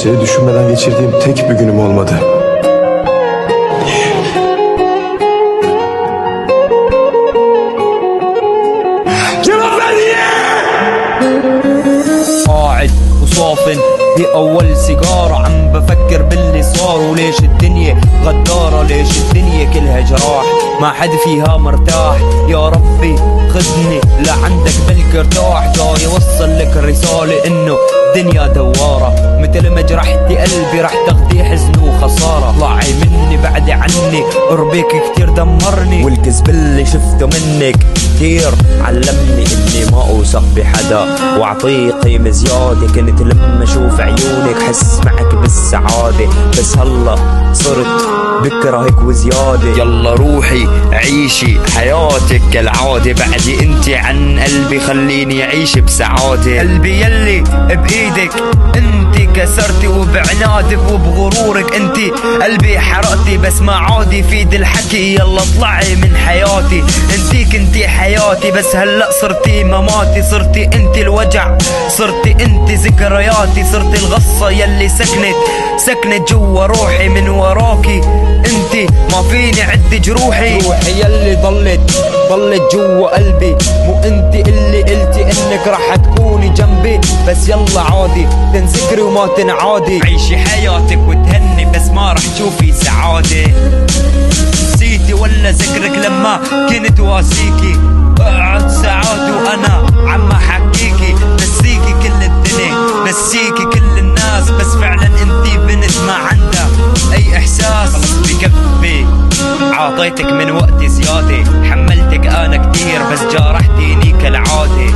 seni düşünmeden geçirdiğim tek bir günüm olmadı. Cevap ver niye? قاعد وصافن في اول سيجارة عم بفكر باللي صار وليش الدنيا غدارة، ليش الدنيا كلها جراح ما حد فيها مرتاح. يا ربي خذني لعندك بلك ارتاح، جاي اوصل لك الرسالة انه الدنيا دوارة، مثل ما جرحتي قلبي رح تاخدي حزن وخسارة. طلعي مني بعدي عني، قربك كتير دمرني، والكذب اللي شفته منك كتير علمني اني ما اوثق بحدا واعطيه قيمة زيادة. كنت لما اشوف عيونك حس معك بالسعادة، بس هلا صرت بكرهك وزيادة. يلا روحي عيشي حياتك كالعادة، بعدي انتي عن قلبي خليني اعيش بسعادة. قلبي يلي بايدك انتي كسرتي، وبعنادك وبغرورك انتي قلبي حرقتي، بس ما عاد يفيد الحكي يلا اطلعي من حياتي. انتي كنتي حياتي بس هلأ صرتي مماتي، صرتي انتي الوجع، صرتي انتي ذكرياتي، صرتي الغصة يلي سكنت جوا روحي. من وراكي انتي ما فيني عد جروحي، روحي يلي ضلت جوا قلبي، مو انتي اللي قلتي انك رح تكوني جنبي. بس يلا عادي تنذكري وما تنعادي، عيشي حياتك وتهني بس ما رح تشوفي سعادة. نسيتي ولا ذكرك لما كنت واسيكي، اقعد ساعات وانا عم احكيكي، نسيكي كل الدنيا نسيكي كل الناس، بس فعلا انتي بنت ما عندها اي احساس. بكفي عاطيتك من وقتي زيادة، حملتك انا كتير بس جارحتيني كالعادة.